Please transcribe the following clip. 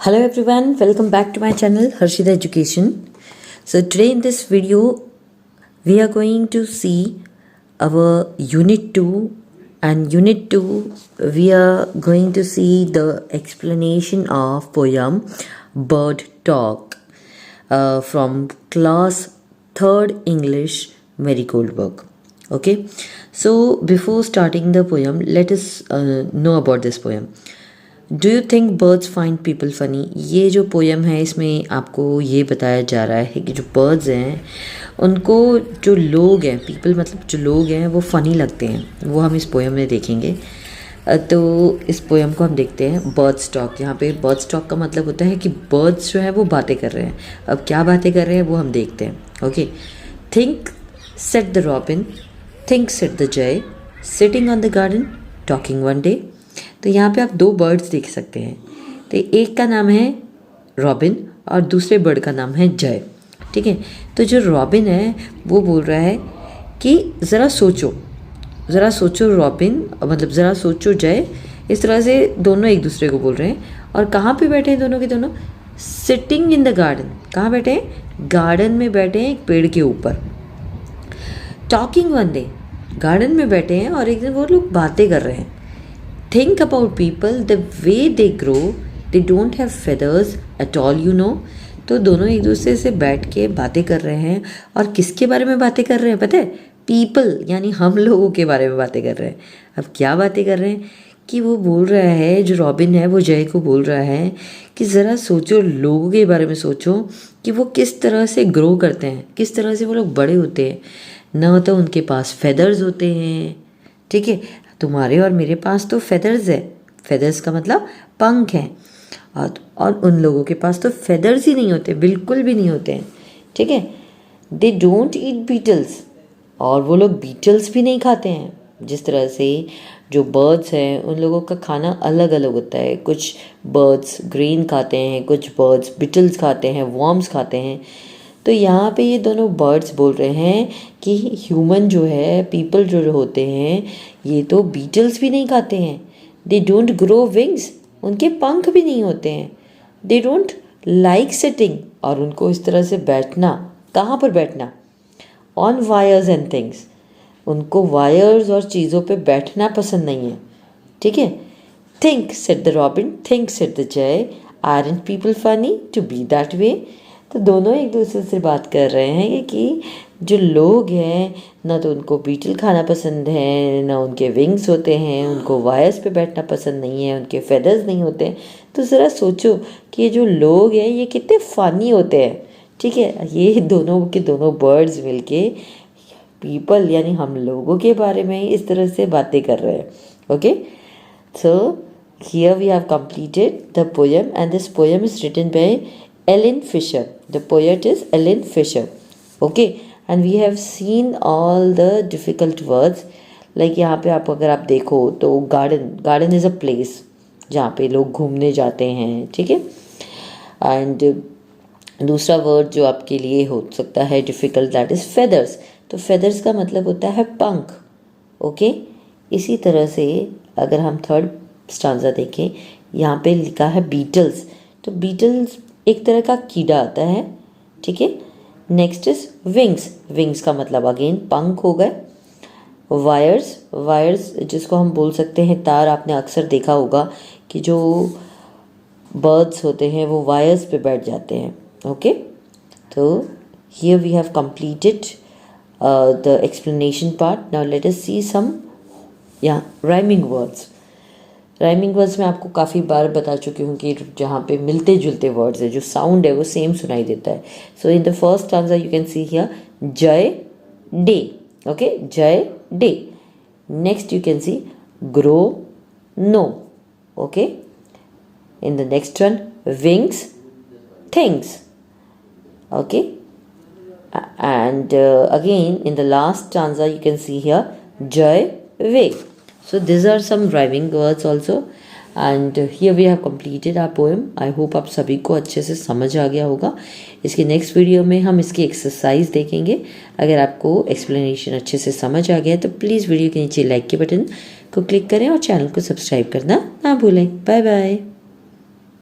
Hello everyone, welcome back to my channel Harshita Education. So today in this video we are going to see our unit 2, and unit 2 we are going to see the explanation of poem Bird Talk from class 3rd English Mary Goldberg. Okay, so before starting the poem, let us know about this poem. Do you think birds find people funny. ये जो poem है इसमें आपको ये बताया जा रहा है कि जो बर्ड्स हैं उनको जो लोग हैं, पीपल मतलब जो लोग हैं वो फ़नी लगते हैं, वो हम इस पोएम में देखेंगे। तो इस पोएम को हम देखते हैं बर्ड्स टॉक। यहाँ पे बर्ड्स टॉक का मतलब होता है कि बर्ड्स जो है वो बातें कर रहे हैं। अब क्या बातें कर रहे हैं वो हम देखते हैं। Okay, think said the robin, think said the jay, sitting on the garden talking one day. तो यहाँ पे आप दो बर्ड्स देख सकते हैं। तो एक का नाम है रॉबिन और दूसरे बर्ड का नाम है जय। ठीक है, तो जो रॉबिन है वो बोल रहा है कि ज़रा सोचो रॉबिन, मतलब ज़रा सोचो जय। इस तरह से दोनों एक दूसरे को बोल रहे हैं। और कहाँ पे बैठे हैं दोनों के दोनों? Sitting in the garden. कहाँ बैठे हैं? गार्डन में बैठे हैं, एक पेड़ के ऊपर। टॉकिंग वन डे, गार्डन में बैठे हैं और एक दिन वो लोग बातें कर रहे हैं। Think about people, the way they grow, they don't have feathers at all, you know. तो दोनों एक दूसरे से बैठ के बातें कर रहे हैं। और किसके बारे में बातें कर रहे हैं पता है? पीपल, यानी हम लोगों के बारे में बातें कर रहे हैं। अब क्या बातें कर रहे हैं कि वो बोल रहा है, जो रॉबिन है वो जय को बोल रहा है कि ज़रा सोचो, लोगों के बारे में सोचो कि वो किस तरह से ग्रो करते हैं, किस तरह से वो लोग बड़े होते हैं। ना तो उनके पास फेदर्स होते हैं, ठीक है, तुम्हारे और मेरे पास तो फेदर्स है। फेदर्स का मतलब पंख हैं। और उन लोगों के पास तो फेदर्स ही नहीं होते, बिल्कुल भी नहीं होते हैं। ठीक है, दे डोंट ईट बीटल्स, और वो लोग बीटल्स भी नहीं खाते हैं। जिस तरह से जो बर्ड्स हैं उन लोगों का खाना अलग अलग होता है। कुछ बर्ड्स ग्रेन खाते हैं, कुछ बर्ड्स बीटल्स खाते हैं, वर्म्स खाते हैं। तो यहाँ पे ये दोनों बर्ड्स बोल रहे हैं कि ह्यूमन जो है, पीपल जो होते हैं, ये तो बीटल्स भी नहीं खाते हैं। दे डोंट ग्रो विंग्स, उनके पंख भी नहीं होते हैं। दे डोंट लाइक सिटिंग, और उनको इस तरह से बैठना, कहाँ पर बैठना? ऑन वायर्स एंड थिंग्स, उनको वायर्स और चीज़ों पे बैठना पसंद नहीं है। ठीक है, think said the robin, think said the jay, aren't people funny to be that way. तो दोनों एक दूसरे से बात कर रहे हैं कि जो लोग हैं ना तो उनको बीटल खाना पसंद है, ना उनके विंग्स होते हैं, उनको वायर्स पे बैठना पसंद नहीं है, उनके फेदर्स नहीं होते हैं। तो ज़रा सोचो कि ये जो लोग हैं ये कितने फ़नी होते हैं। ठीक है, ये दोनों के दोनों बर्ड्स मिलके पीपल यानी हम लोगों के बारे में इस तरह से बातें कर रहे हैं। Okay, so here we have completed the poem, and this poem is written by Ellen Fisher. The poet is Ellen Fisher. Okay, and we have seen all the difficult words. Like यहाँ पे अगर आप देखो तो garden is a place जहाँ पे लोग घूमने जाते हैं। ठीक है, एंड दूसरा वर्ड जो आपके लिए हो सकता है डिफ़िकल्ट, दैट इज़ फेदर्स। तो फेदर्स का मतलब होता है पंख। ओके, इसी तरह से अगर हम थर्ड स्टांजा देखें, यहाँ पे लिखा है बीटल्स। तो बीटल्स एक तरह का कीड़ा आता है। ठीक है, नेक्स्ट इज विंग्स, विंग्स का मतलब अगेन पंख हो गए। वायर्स जिसको हम बोल सकते हैं तार, आपने अक्सर देखा होगा कि जो बर्ड्स होते हैं वो वायर्स पे बैठ जाते हैं। ओके, तो here we have completed the explanation part. Now let us see some rhyming words. Rhyming words में आपको काफ़ी बार बता चुकी हूँ कि जहाँ पे मिलते जुलते वर्ड्स है, जो साउंड है वो सेम सुनाई देता है। So in the first stanza you can see here jay day. Okay, jay day. Next you can see grow no. Okay, in the next one wings things. Okay, and again in the last stanza you can see here joy way. So these are some rhyming words also, and here we have completed our poem. I hope आप सभी को अच्छे से समझ आ गया होगा। इसके next video में हम इसकी एक्सरसाइज देखेंगे। अगर आपको एक्सप्लेनेशन अच्छे से समझ आ गया तो प्लीज़ वीडियो के नीचे लाइक के बटन को क्लिक करें और चैनल को सब्सक्राइब करना ना भूलें। Bye bye.